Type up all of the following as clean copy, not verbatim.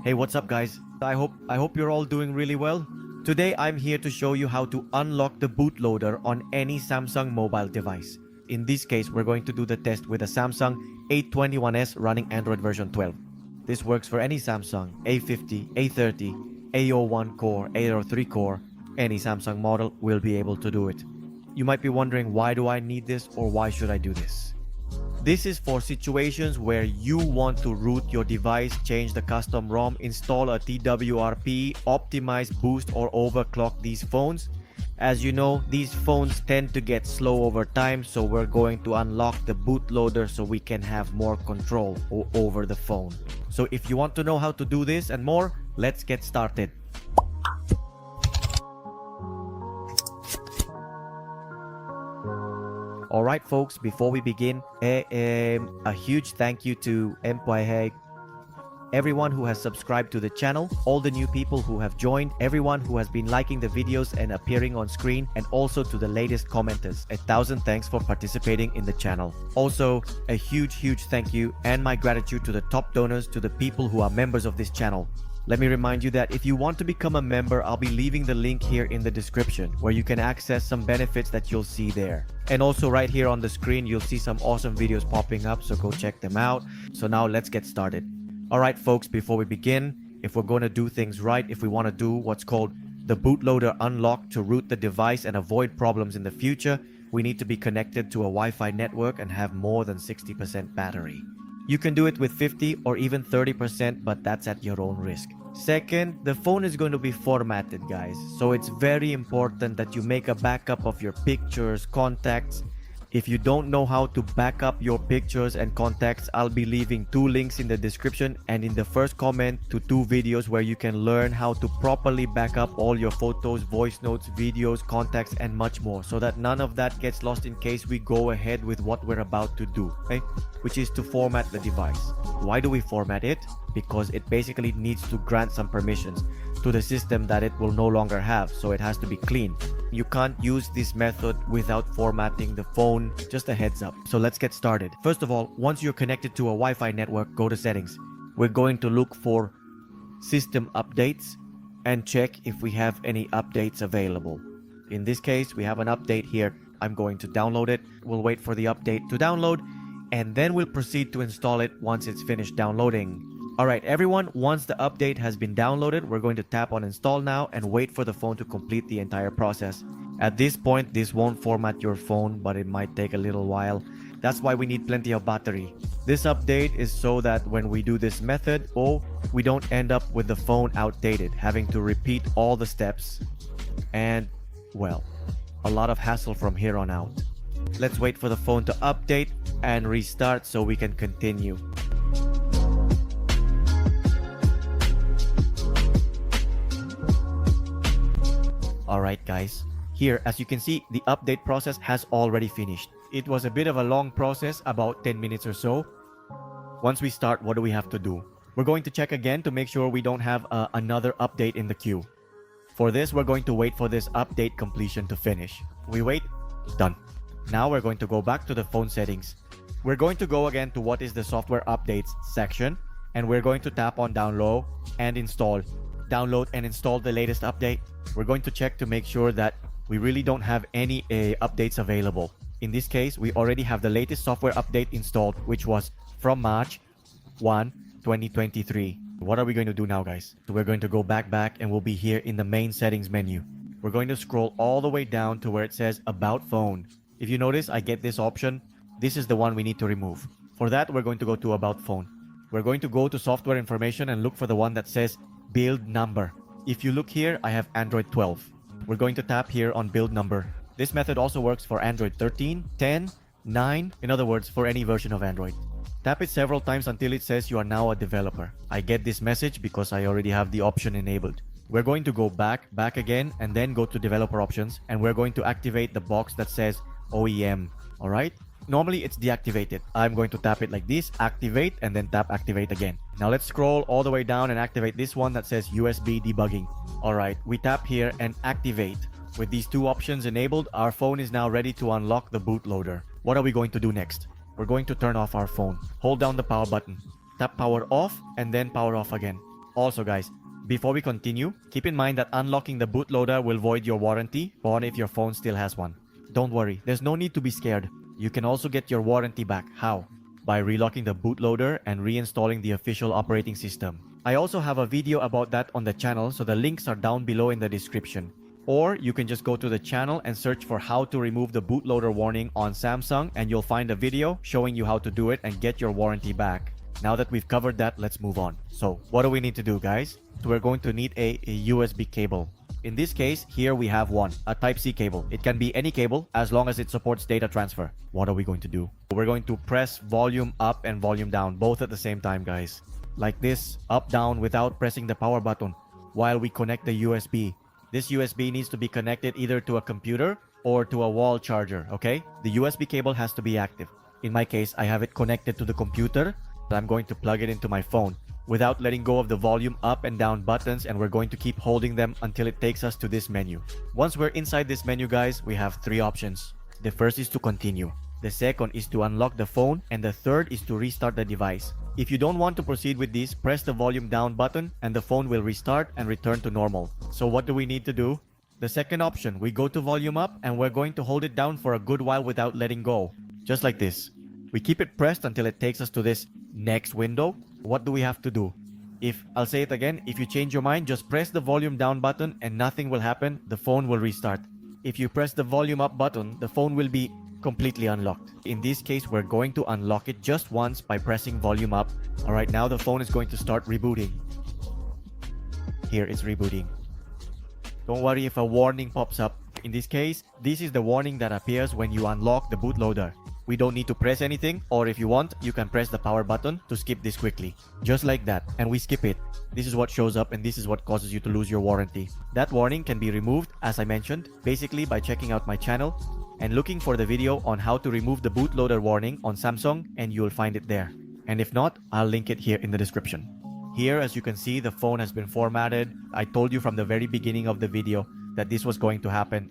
Hey, what's up guys? I hope you're all doing really well. Today I'm here to show you how to unlock the bootloader on any Samsung mobile device. In this case, we're going to do the test with a Samsung A21s running Android version 12. This works for any Samsung A50, A30, A01 CORE, A03 CORE. Any Samsung model will be able to do it. You might be wondering, why do I need this or why should I do this? This is for situations where you want to root your device, change the custom ROM, install a TWRP, optimize, boost or overclock these phones. As you know, these phones tend to get slow over time, so we're going to unlock the bootloader so we can have more control over the phone. So if you want to know how to do this and more, let's get started. Alright folks, before we begin, a huge thank you to 𝗣𝗢𝗡𝗧𝗣𝗧𝗣𝗧𝗣𝗧, everyone who has subscribed to the channel, all the new people who have joined, everyone who has been liking the videos and appearing on screen, and also to the latest commenters. 1,000 thanks for participating in the channel. Also, a huge thank you and my gratitude to the top donors, to the people who are members of this channel. Let me remind you that if you want to become a member, I'll be leaving the link here in the description where you can access some benefits that you'll see there. And also right here on the screen, you'll see some awesome videos popping up, so go check them out. So now let's get started. Alright folks, before we begin, if we're going to do things right, if we want to do what's called the bootloader unlock to root the device and avoid problems in the future, we need to be connected to a Wi-Fi network and have more than 60% battery. You can do it with 50 or even 30%, but that's at your own risk. Second, the phone is going to be formatted, guys. So it's very important that you make a backup of your pictures, contacts. If you don't know how to back up your pictures and contacts, I'll be leaving 2 links in the description and in the first comment to 2 videos where you can learn how to properly back up all your photos, voice notes, videos, contacts, and much more, so that none of that gets lost in case we go ahead with what we're about to do, okay? Which is to format the device. Why do we format it? Because it basically needs to grant some permissions to the system that it will no longer have, so it has to be clean. You can't use this method without formatting the phone, just a heads up. So let's get started. First of all, once you're connected to a Wi-Fi network, go to settings. We're going to look for system updates and check if we have any updates available. In this case, we have an update here. I'm going to download it. We'll wait for the update to download and then we'll proceed to install it once it's finished downloading. Alright everyone, once the update has been downloaded, we're going to tap on install now and wait for the phone to complete the entire process. At this point, this won't format your phone, but it might take a little while. That's why we need plenty of battery. This update is so that when we do this method, we don't end up with the phone outdated, having to repeat all the steps and, well, a lot of hassle from here on out. Let's wait for the phone to update and restart so we can continue. Alright guys, here as you can see, the update process has already finished. It was a bit of a long process, about 10 minutes or so. Once we start, what do we have to do? We're going to check again to make sure we don't have another update in the queue. For this, we're going to wait for this update completion to finish. We wait, done. Now we're going to go back to the phone settings. We're going to go again to what is the software updates section, and we're going to tap on download and install. Download and install the latest update. We're going to check to make sure that we really don't have any updates available. In this case, we already have the latest software update installed, which was from March 1, 2023. What are we going to do now, guys? So we're going to go back and we'll be here in the main settings menu. We're going to scroll all the way down to where it says About Phone. If you notice, I get this option. This is the one we need to remove. For that, we're going to go to About Phone. We're going to go to software information and look for the one that says build number. If you look here, I have Android 12. We're going to tap here on build number. This method also works for Android 13, 10, 9, in other words, for any version of Android. Tap it several times until it says you are now a developer. I get this message because I already have the option enabled. We're going to go back again, and then go to developer options, and we're going to activate the box that says OEM. Alright? Normally it's deactivated. I'm going to tap it like this, activate, and then tap activate again. Now let's scroll all the way down and activate this one that says USB debugging. Alright, we tap here and activate. With these 2 options enabled, our phone is now ready to unlock the bootloader. What are we going to do next? We're going to turn off our phone. Hold down the power button. Tap power off and then power off again. Also guys, before we continue, keep in mind that unlocking the bootloader will void your warranty, or if your phone still has one. Don't worry, there's no need to be scared. You can also get your warranty back. How? By relocking the bootloader and reinstalling the official operating system. I also have a video about that on the channel, so the links are down below in the description. Or you can just go to the channel and search for how to remove the bootloader warning on Samsung, and you'll find a video showing you how to do it and get your warranty back. Now that we've covered that, let's move on. So what do we need to do, guys? So we're going to need a USB cable. In this case, here we have one, a Type-C cable. It can be any cable as long as it supports data transfer. What are we going to do? We're going to press volume up and volume down, both at the same time, guys. Like this, up, down, without pressing the power button while we connect the USB. This USB needs to be connected either to a computer or to a wall charger, okay? The USB cable has to be active. In my case, I have it connected to the computer. I'm going to plug it into my phone without letting go of the volume up and down buttons, and we're going to keep holding them until it takes us to this menu. Once we're inside this menu, guys, we have three options. The first is to continue. The second is to unlock the phone, and the third is to restart the device. If you don't want to proceed with this, press the volume down button and the phone will restart and return to normal. So what do we need to do? The second option, we go to volume up and we're going to hold it down for a good while without letting go. Just like this. We keep it pressed until it takes us to this next window. What do we have to do? I'll say it again, if you change your mind, just press the volume down button and nothing will happen. The phone will restart. If you press the volume up button, the phone will be completely unlocked. In this case, we're going to unlock it just once by pressing volume up. Alright, now the phone is going to start rebooting. Here, it's rebooting. Don't worry if a warning pops up. In this case, this is the warning that appears when you unlock the bootloader. We don't need to press anything, or if you want, you can press the power button to skip this quickly. Just like that, and we skip it. This is what shows up and this is what causes you to lose your warranty. That warning can be removed, as I mentioned, basically by checking out my channel and looking for the video on how to remove the bootloader warning on Samsung, and you'll find it there. And if not, I'll link it here in the description. Here, as you can see, the phone has been formatted. I told you from the very beginning of the video that this was going to happen,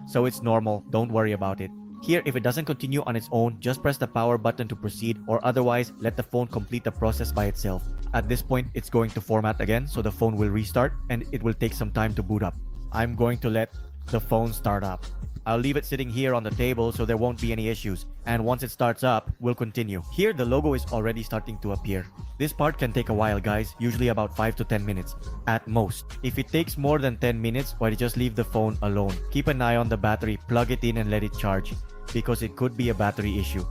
so it's normal, don't worry about it. Here, if it doesn't continue on its own, just press the power button to proceed, or otherwise, let the phone complete the process by itself. At this point, it's going to format again, so the phone will restart and it will take some time to boot up. I'm going to let the phone start up. I'll leave it sitting here on the table so there won't be any issues. And once it starts up, we'll continue. Here, the logo is already starting to appear. This part can take a while, guys, usually about 5 to 10 minutes at most. If it takes more than 10 minutes, why just leave the phone alone. Keep an eye on the battery, plug it in and let it charge, because it could be a battery issue.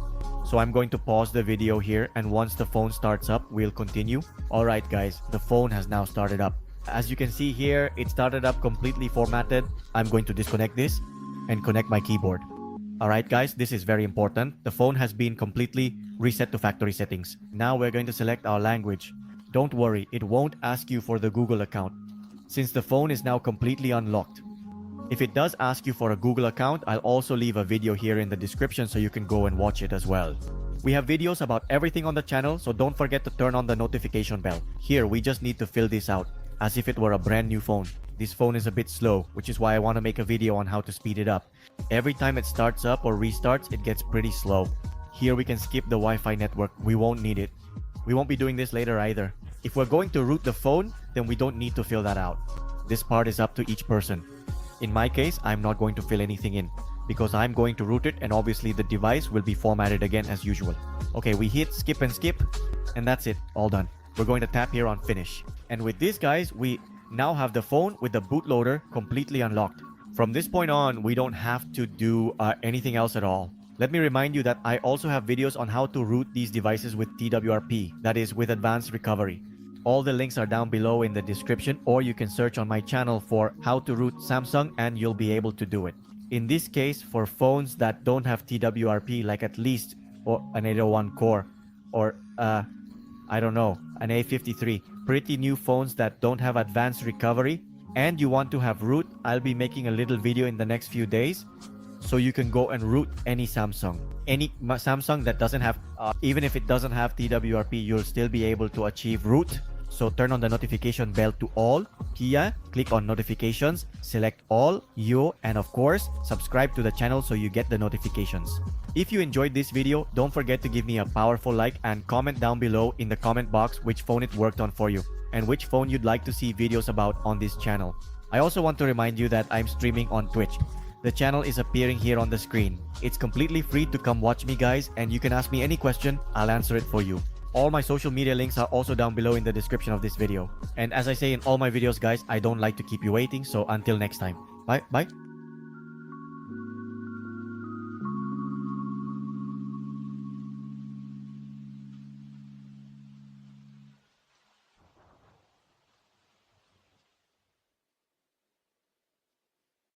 So I'm going to pause the video here, and once the phone starts up, we'll continue. Alright guys, the phone has now started up. As you can see here, it started up completely formatted. I'm going to disconnect this and connect my keyboard. Alright guys, this is very important. The phone has been completely reset to factory settings. Now we're going to select our language. Don't worry, it won't ask you for the Google account, since the phone is now completely unlocked. If it does ask you for a Google account, I'll also leave a video here in the description so you can go and watch it as well. We have videos about everything on the channel, so don't forget to turn on the notification bell. Here, we just need to fill this out, as if it were a brand new phone. This phone is a bit slow, which is why I want to make a video on how to speed it up. Every time it starts up or restarts, it gets pretty slow. Here we can skip the Wi-Fi network, we won't need it. We won't be doing this later either. If we're going to root the phone, then we don't need to fill that out. This part is up to each person. In my case, I'm not going to fill anything in, because I'm going to root it and obviously the device will be formatted again as usual. Okay, we hit skip and skip, and that's it, all done. We're going to tap here on finish. And with this, guys, we now have the phone with the bootloader completely unlocked. From this point on, we don't have to do anything else at all. Let me remind you that I also have videos on how to root these devices with TWRP, that is with advanced recovery. All the links are down below in the description, or you can search on my channel for how to root Samsung and you'll be able to do it. In this case, for phones that don't have TWRP, like at least an A01 CORE or I don't know, an A53, pretty new phones that don't have advanced recovery, and you want to have root, I'll be making a little video in the next few days so you can go and root any Samsung. Any Samsung that doesn't have, even if it doesn't have TWRP, you'll still be able to achieve root. So turn on the notification bell to all. Here, click on notifications, select all, you, and of course, subscribe to the channel so you get the notifications. If you enjoyed this video, don't forget to give me a powerful like and comment down below in the comment box which phone it worked on for you and which phone you'd like to see videos about on this channel. I also want to remind you that I'm streaming on Twitch. The channel is appearing here on the screen. It's completely free to come watch me, guys, and you can ask me any question, I'll answer it for you. All my social media links are also down below in the description of this video. And as I say in all my videos, guys, I don't like to keep you waiting, so until next time. Bye.